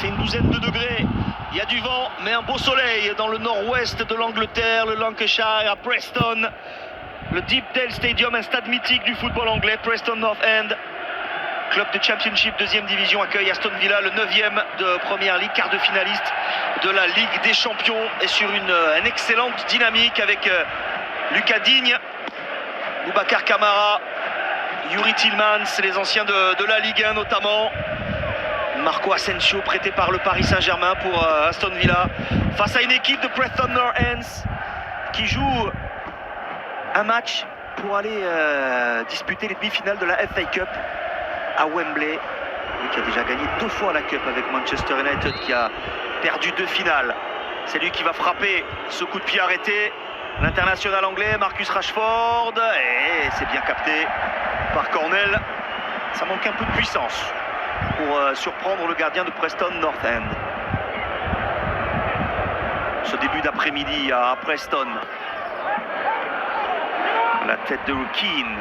fait une douzaine de degrés. Il y a du vent, mais un beau soleil dans le nord-ouest de l'Angleterre, le Lancashire, à Preston. Le Deepdale Stadium, un stade mythique du football anglais, Preston North End. Club de Championship, deuxième division, accueille Aston Villa, le 9e de Premier League, quart de finaliste de la Ligue des Champions. Et sur une excellente dynamique avec Lucas Digne, Boubacar Kamara, Youri Tillmans, les anciens de la Ligue 1 notamment. Marco Asensio prêté par le Paris Saint-Germain pour Aston Villa face à une équipe de Preston North End qui joue un match pour aller disputer les demi-finales de la FA Cup à Wembley. Lui qui a déjà gagné 2 fois la Cup avec Manchester United, qui a perdu 2 finales. C'est lui qui va frapper ce coup de pied arrêté. L'international anglais Marcus Rashford, et c'est bien capté par Cornell. Ça manque un peu de puissance pour surprendre le gardien de Preston North End. Ce début d'après-midi à Preston. La tête de Keane.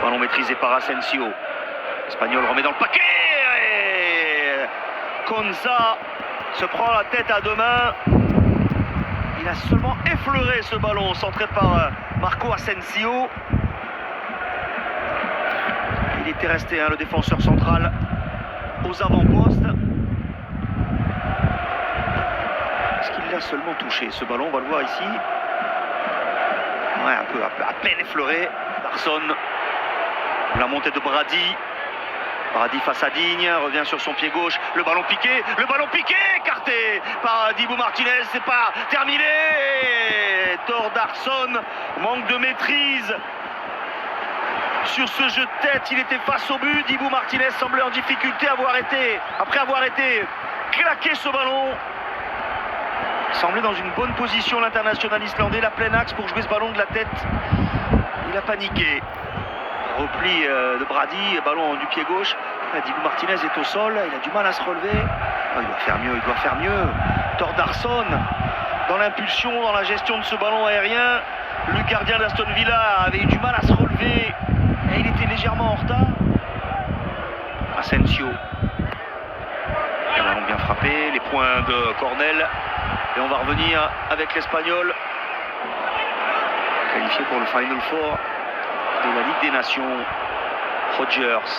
Ballon maîtrisé par Asensio. L'Espagnol remet dans le paquet. Et Konsa se prend la tête à 2 mains. Il a seulement effleuré ce ballon, centré par Marco Asensio. Il était resté, le défenseur central, aux avant-postes. Est-ce qu'il l'a seulement touché, ce ballon? On va le voir ici. Ouais, un peu, à peine effleuré. Darson. La montée de Brady. Brady face à Digne, revient sur son pied gauche. Le ballon piqué, écarté par Dibou Martinez. C'est pas terminé. Thor Darson, manque de maîtrise sur ce jeu de tête. Il était face au but. Dibou Martinez semblait en difficulté après avoir été claqué ce ballon. Il semblait dans une bonne position l'international islandais, la pleine axe pour jouer ce ballon de la tête. Il a paniqué. Repli de Brady, ballon du pied gauche. Dibou Martinez est au sol, il a du mal à se relever. Oh, il doit faire mieux. Thor Darson, dans l'impulsion, dans la gestion de ce ballon aérien. Le gardien d'Aston Villa avait eu du mal à se relever et il était légèrement en retard. Asensio. Un ballon bien frappé, les points de Cornell. Et on va revenir avec l'Espagnol, qualifié pour le Final Four de la Ligue des Nations. Rodgers.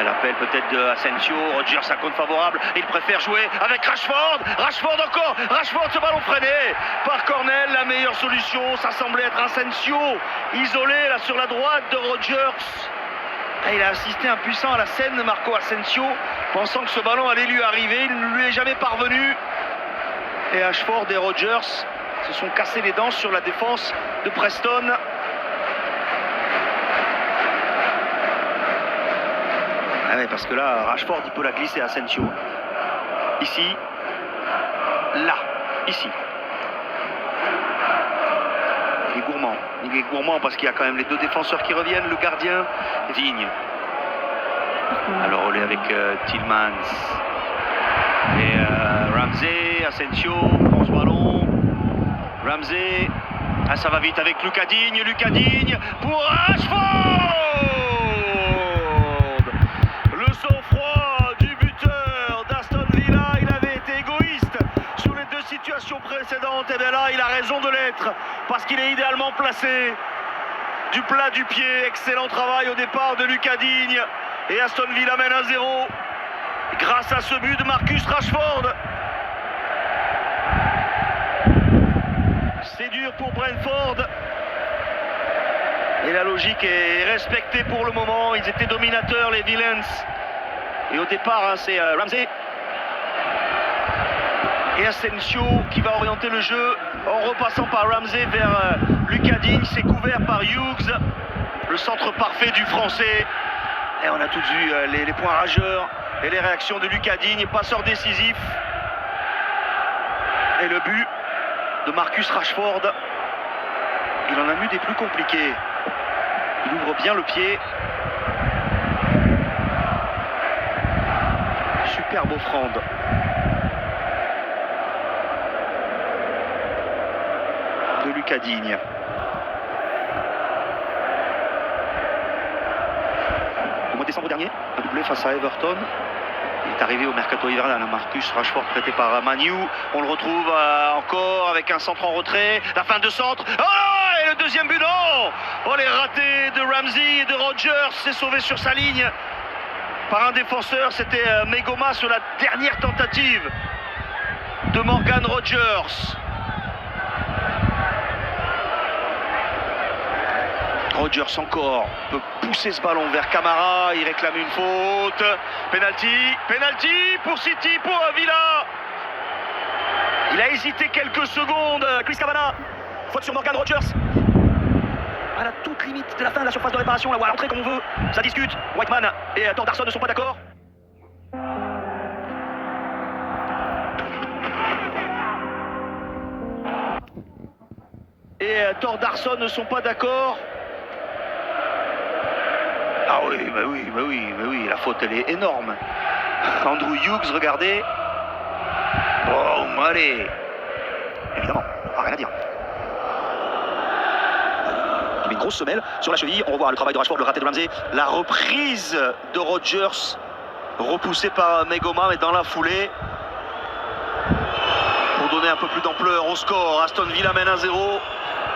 L'appel peut-être de Asensio. Rodgers, un compte favorable. Il préfère jouer avec Rashford. Rashford encore. Rashford, ce ballon freiné par Cornell. La meilleure solution, ça semblait être Asensio. Isolé là sur la droite de Rodgers. Et il a assisté impuissant à la scène, Marco Asensio, pensant que ce ballon allait lui arriver. Il ne lui est jamais parvenu. Et Ashford et Rodgers se sont cassés les dents sur la défense de Preston. Ah ouais, parce que là, Rashford, il peut la glisser à Asensio. Ici. Là. Ici. Il est gourmand. Il est gourmand parce qu'il y a quand même les 2 défenseurs qui reviennent. Le gardien, Digne. Alors, relais avec Tillmans. Et Ramsey, Asensio prend ce ballon. Ramsey, ça va vite avec Lucas Digne pour Rashford. Le sang-froid du buteur d'Aston Villa. Il avait été égoïste sur les 2 situations précédentes. Et bien là, il a raison de l'être parce qu'il est idéalement placé. Du plat du pied, excellent travail au départ de Lucas Digne. Et Aston Villa mène 1-0. Grâce à ce but de Marcus Rashford. C'est dur pour Brentford. Et la logique est respectée pour le moment. Ils étaient dominateurs, les Villains. Et au départ, c'est Ramsey. Et Asensio qui va orienter le jeu en repassant par Ramsey vers Lucas Digne. C'est couvert par Hughes. Le centre parfait du Français. Et on a tous vu les points rageurs. Et les réactions de Lucas Digne, passeur décisif. Et le but de Marcus Rashford. Il en a mis des plus compliqués. Il ouvre bien le pied. Superbe offrande. De Lucas Digne. Au mois de décembre dernier, un doublé face à Everton. Il est arrivé au mercato hivernal, Marcus Rashford prêté par Manu. On le retrouve encore avec un centre en retrait. La fin de centre. Oh, et le deuxième but, non. Oh, les ratés de Ramsey et de Rodgers. C'est sauvé sur sa ligne par un défenseur. C'était Megoma sur la dernière tentative de Morgan Rodgers. Rodgers encore peut pousser ce ballon vers Camara, il réclame une faute. Penalty pour City, pour Villa. Il a hésité quelques secondes. Chris Cabana, faute sur Morgan Rodgers. À la toute limite de la fin de la surface de réparation, là où à l'entrée comme on veut, ça discute. Whiteman et Thordarson ne sont pas d'accord. Thordarson ne sont pas d'accord. Ah oui, la faute elle est énorme. Andrew Hughes, regardez. Bon, allez. Évidemment, rien à dire. Il met une grosse semelle sur la cheville. On revoit le travail de Rashford, le raté de Ramsey. La reprise de Rodgers, repoussée par Megoma, mais dans la foulée. Pour donner un peu plus d'ampleur au score, Aston Villa mène 1-0.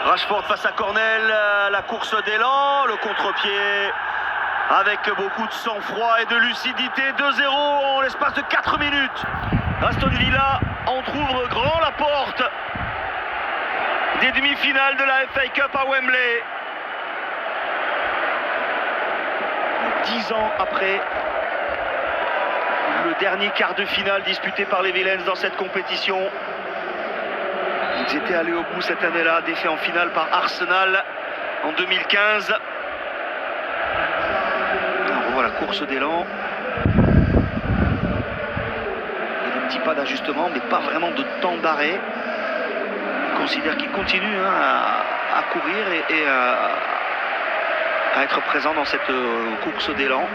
Rashford face à Cornell, la course d'élan, le contre-pied. Avec beaucoup de sang-froid et de lucidité, 2-0 en l'espace de 4 minutes. Aston Villa entrouvre grand la porte des demi-finales de la FA Cup à Wembley. 10 ans après le dernier quart de finale disputé par les Villains dans cette compétition. Ils étaient allés au bout cette année-là, défait en finale par Arsenal en 2015. La course d'élan. Il y a des petits pas d'ajustement, mais pas vraiment de temps d'arrêt. Il considère qu'il continue à courir et à être présent dans cette course d'élan.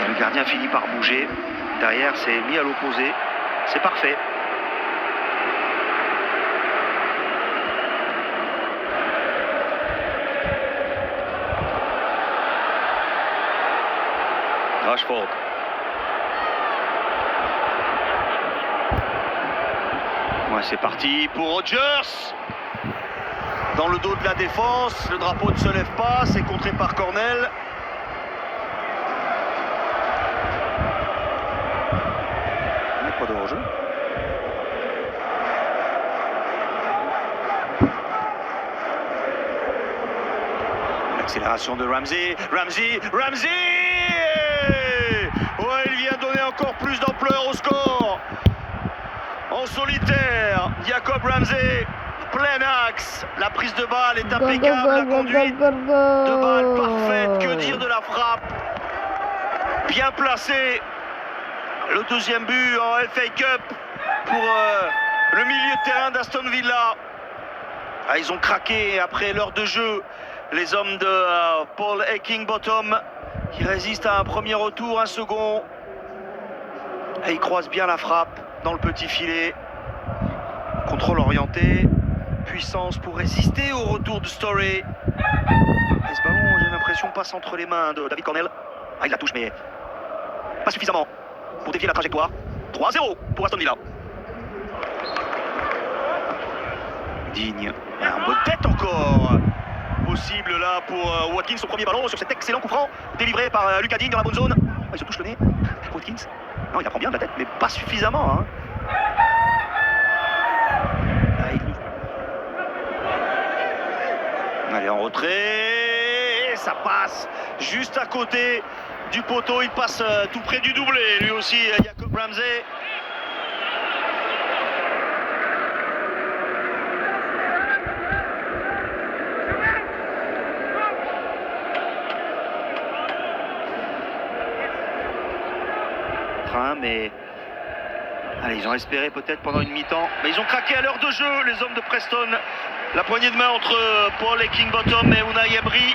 Le gardien finit par bouger. Derrière, c'est mis à l'opposé. C'est parfait. Rashford. Ouais, c'est parti pour Rodgers. Dans le dos de la défense, le drapeau ne se lève pas, c'est contré par Cornell. Pas de hors-jeu. L'accélération de Ramsey. Ouais, il vient donner encore plus d'ampleur au score. En solitaire, Jacob Ramsey, plein axe. La prise de balle est impeccable, la conduite de balle parfaite. Que dire de la frappe? Bien placée. Le deuxième but en FA Cup pour le milieu de terrain d'Aston Villa. Ah, ils ont craqué après l'heure de jeu. Les hommes de Paul Heckingbottom qui résistent à un premier retour, un second. Et ils croisent bien la frappe dans le petit filet. Contrôle orienté. Puissance pour résister au retour de Storey. Et ce ballon, j'ai l'impression, passe entre les mains de David Cornell. Ah, il la touche, mais pas suffisamment pour défier la trajectoire. 3-0 pour Aston Villa. Digne. Un bonne tête encore. Possible là pour Watkins au premier ballon sur cet excellent coup franc délivré par Lucas Digne dans la bonne zone. Ah, il se touche le nez. Watkins. Non, il la prend bien de la tête, mais pas suffisamment. Hein. Allez, en retrait. Et ça passe juste à côté du poteau. Il passe tout près du doublé. Lui aussi, Jacob Ramsey. Mais allez, ils ont espéré peut-être pendant une mi-temps, mais ils ont craqué à l'heure de jeu, les hommes de Preston. La poignée de main entre Paul Heckingbottom et Unai Emery.